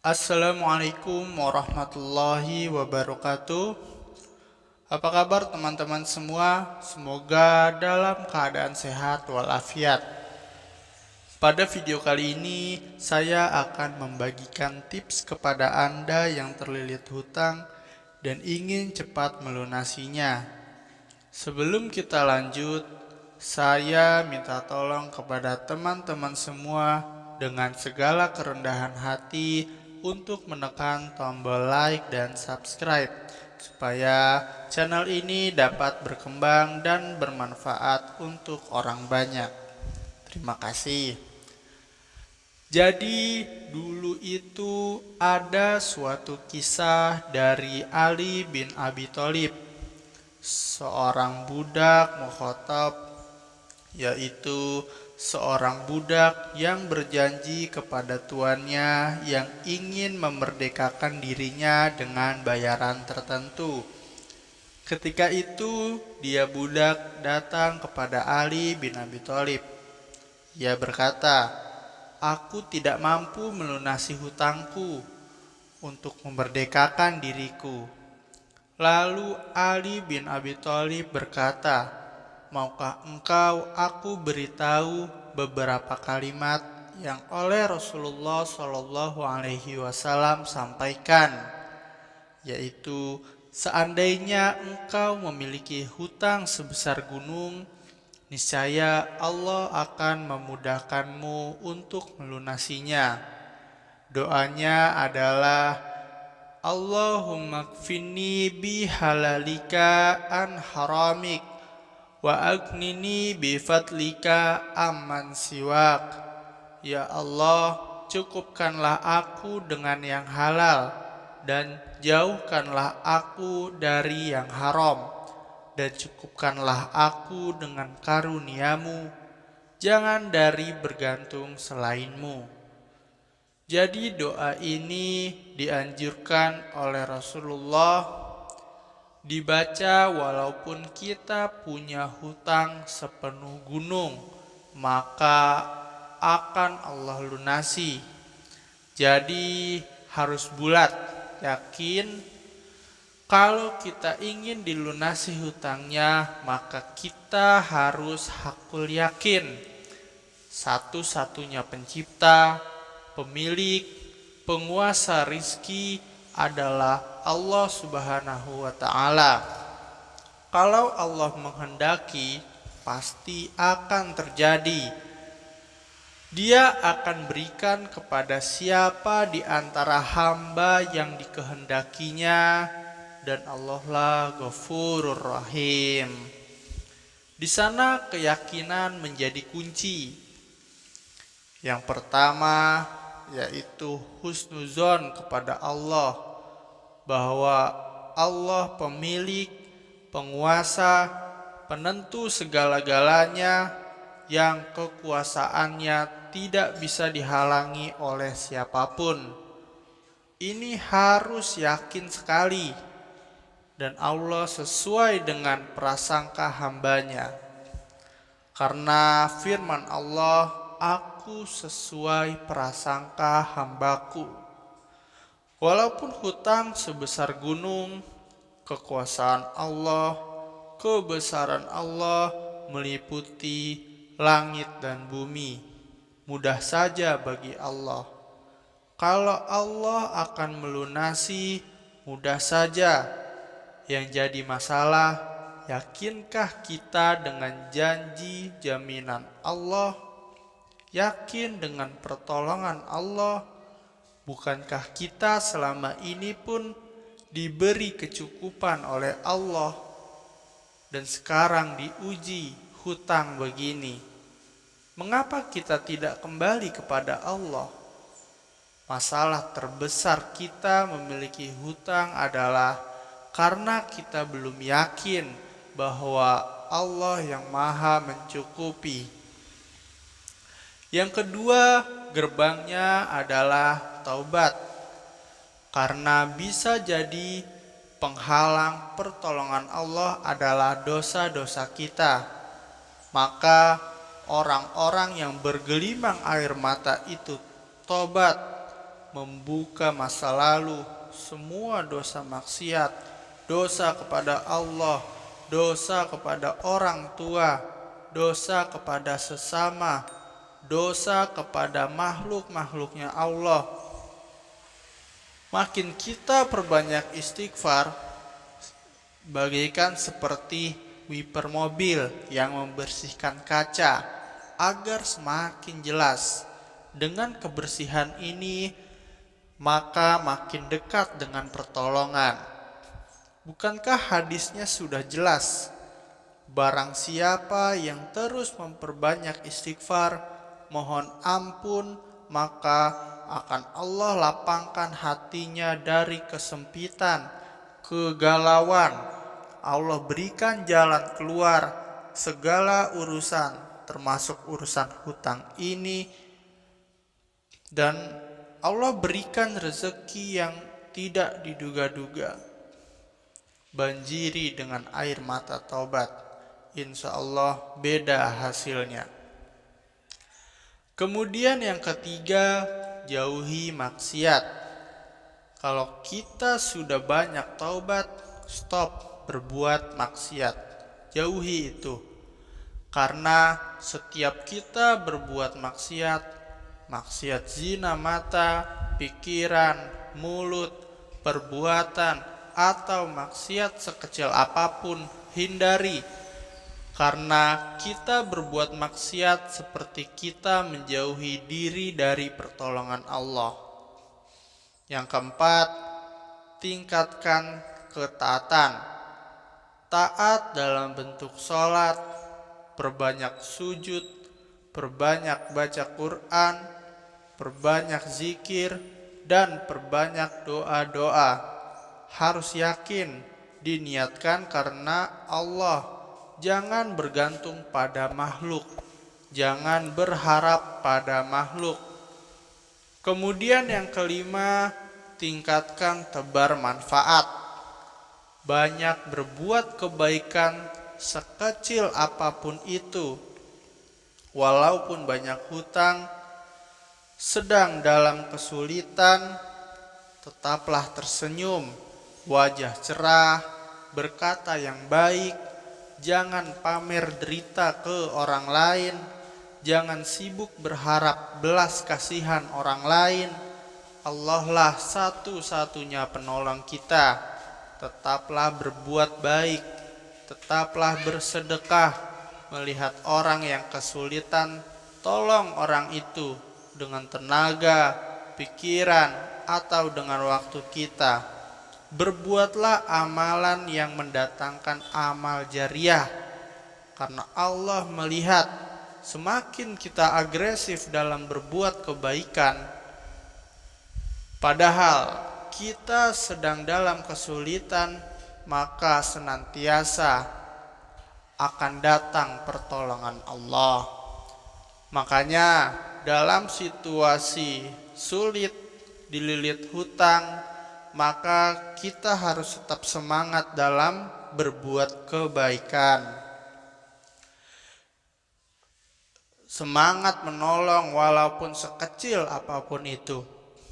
Assalamualaikum warahmatullahi wabarakatuh. Apa kabar teman-teman semua? Semoga dalam keadaan sehat walafiat. Pada video kali ini, saya akan membagikan tips kepada Anda yang terlilit hutang dan ingin cepat melunasinya. Sebelum kita lanjut, saya minta tolong kepada teman-teman semua dengan segala kerendahan hati untuk menekan tombol like dan subscribe supaya channel ini dapat berkembang dan bermanfaat untuk orang banyak. Terima kasih. Jadi dulu itu ada suatu kisah dari Ali bin Abi Thalib, seorang budak mukhatab, yaitu seorang budak yang berjanji kepada tuannya yang ingin memerdekakan dirinya dengan bayaran tertentu. Ketika itu dia budak datang kepada Ali bin Abi Thalib. Ia berkata, "Aku tidak mampu melunasi hutangku untuk memerdekakan diriku." Lalu Ali bin Abi Thalib berkata, "Maukah engkau aku beritahu beberapa kalimat yang oleh Rasulullah Shallallahu Alaihi Wasallam sampaikan, yaitu seandainya engkau memiliki hutang sebesar gunung, niscaya Allah akan memudahkanmu untuk melunasinya." Doanya adalah, "Allahumma kfini bihalalika an haramik wa agnini bifadlika amman siwak." Ya Allah, cukupkanlah aku dengan yang halal dan jauhkanlah aku dari yang haram, dan cukupkanlah aku dengan karuniamu, jangan dari bergantung selainmu. Jadi doa ini dianjurkan oleh Rasulullah dibaca walaupun kita punya hutang sepenuh gunung, maka akan Allah lunasi. Jadi harus bulat, yakin kalau kita ingin dilunasi hutangnya, maka kita harus hakul yakin satu-satunya pencipta, pemilik, penguasa rizki adalah Allah Subhanahu wa Ta'ala. Kalau Allah menghendaki, pasti akan terjadi. Dia akan berikan kepada siapa di antara hamba yang dikehendakinya, dan Allah lah Ghafurur Rahim. Di sana keyakinan menjadi kunci. Yang pertama yaitu husnuzon kepada Allah, bahwa Allah pemilik, penguasa, penentu segala-galanya yang kekuasaannya tidak bisa dihalangi oleh siapapun. Ini harus yakin sekali, dan Allah sesuai dengan prasangka hambanya. Karena firman Allah, "Aku sesuai prasangka hambaku." Walaupun hutang sebesar gunung, kekuasaan Allah, kebesaran Allah meliputi langit dan bumi, mudah saja bagi Allah. Kalau Allah akan melunasi, mudah saja. Yang jadi masalah, yakinkah kita dengan janji jaminan Allah? Yakin dengan pertolongan Allah? Bukankah kita selama ini pun diberi kecukupan oleh Allah, dan sekarang diuji hutang begini? Mengapa kita tidak kembali kepada Allah? Masalah terbesar kita memiliki hutang adalah karena kita belum yakin bahwa Allah yang Maha mencukupi. Yang kedua, gerbangnya adalah taubat. Karena bisa jadi penghalang pertolongan Allah adalah dosa-dosa kita, maka orang-orang yang bergelimang air mata itu tobat, membuka masa lalu, semua dosa maksiat, dosa kepada Allah, dosa kepada orang tua, dosa kepada sesama, dosa kepada makhluk-makhluknya Allah. Makin kita perbanyak istighfar, bagaikan seperti wiper mobil yang membersihkan kaca agar semakin jelas. Dengan kebersihan ini, maka makin dekat dengan pertolongan. Bukankah hadisnya sudah jelas? Barang siapa yang terus memperbanyak istighfar, mohon ampun, maka akan Allah lapangkan hatinya dari kesempitan, kegalauan. Allah berikan jalan keluar segala urusan, termasuk urusan hutang ini, dan Allah berikan rezeki yang tidak diduga-duga. Banjiri dengan air mata taubat. Insya Allah beda hasilnya. Kemudian yang ketiga, jauhi maksiat. Kalau kita sudah banyak taubat, stop berbuat maksiat. Jauhi itu. Karena setiap kita berbuat maksiat zina mata, pikiran, mulut, perbuatan, atau maksiat sekecil apapun, hindari. Karena kita berbuat maksiat seperti kita menjauhi diri dari pertolongan Allah. Yang keempat, tingkatkan ketaatan. Taat dalam bentuk sholat, perbanyak sujud, perbanyak baca Quran, perbanyak zikir, dan perbanyak doa-doa. Harus yakin diniatkan karena Allah. Jangan bergantung pada makhluk. Jangan berharap pada makhluk. Kemudian yang kelima, tingkatkan tebar manfaat. Banyak berbuat kebaikan sekecil apapun itu. Walaupun banyak hutang, sedang dalam kesulitan, tetaplah tersenyum, wajah cerah, berkata yang baik. Jangan pamer derita ke orang lain. Jangan sibuk berharap belas kasihan orang lain. Allah lah satu-satunya penolong kita. Tetaplah berbuat baik. Tetaplah bersedekah. Melihat orang yang kesulitan, tolong orang itu dengan tenaga, pikiran, atau dengan waktu kita. Berbuatlah amalan yang mendatangkan amal jariah. Karena Allah melihat semakin kita agresif dalam berbuat kebaikan, padahal kita sedang dalam kesulitan, maka senantiasa akan datang pertolongan Allah. Makanya dalam situasi sulit, dililit hutang, maka kita harus tetap semangat dalam berbuat kebaikan. Semangat menolong walaupun sekecil apapun itu,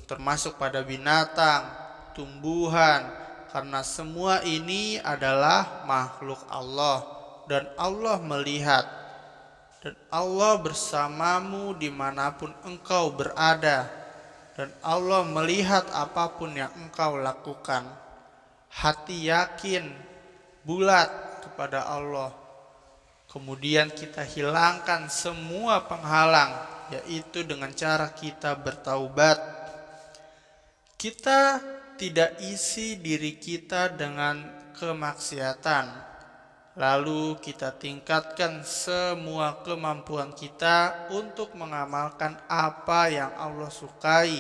termasuk pada binatang, tumbuhan, karena semua ini adalah makhluk Allah dan Allah melihat. Dan Allah bersamamu dimanapun engkau berada. Dan Allah melihat apapun yang engkau lakukan. Hati yakin, bulat kepada Allah. Kemudian kita hilangkan semua penghalang, yaitu dengan cara kita bertaubat. Kita tidak isi diri kita dengan kemaksiatan. Lalu kita tingkatkan semua kemampuan kita untuk mengamalkan apa yang Allah sukai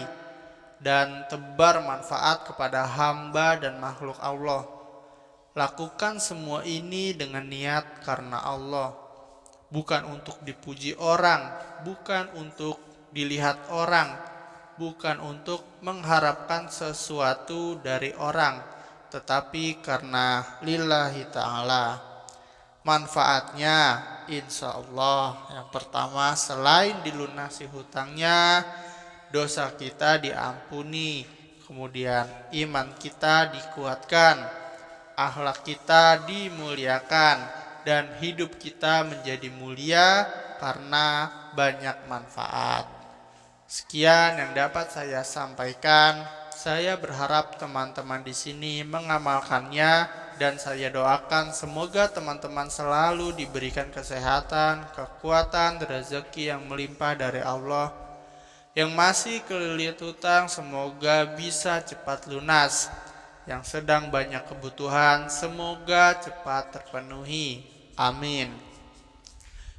dan tebar manfaat kepada hamba dan makhluk Allah. Lakukan semua ini dengan niat karena Allah, bukan untuk dipuji orang, bukan untuk dilihat orang, bukan untuk mengharapkan sesuatu dari orang, tetapi karena lillahi ta'ala. Manfaatnya insya Allah yang pertama, selain dilunasi hutangnya, dosa kita diampuni, kemudian iman kita dikuatkan, akhlak kita dimuliakan, dan hidup kita menjadi mulia karena banyak manfaat. Sekian yang dapat saya sampaikan. Saya berharap teman-teman di sini mengamalkannya, dan saya doakan semoga teman-teman selalu diberikan kesehatan, kekuatan, rezeki yang melimpah dari Allah. Yang masih kelilit hutang semoga bisa cepat lunas. Yang sedang banyak kebutuhan semoga cepat terpenuhi. Amin.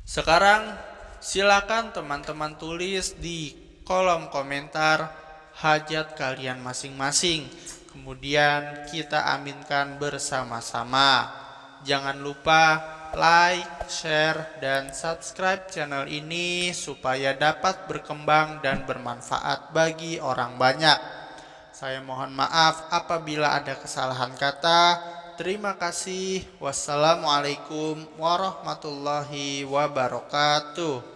Sekarang silakan teman-teman tulis di kolom komentar hajat kalian masing-masing. Kemudian kita aminkan bersama-sama. Jangan lupa like, share, dan subscribe channel ini supaya dapat berkembang dan bermanfaat bagi orang banyak. Saya mohon maaf apabila ada kesalahan kata. Terima kasih. Wassalamualaikum warahmatullahi wabarakatuh.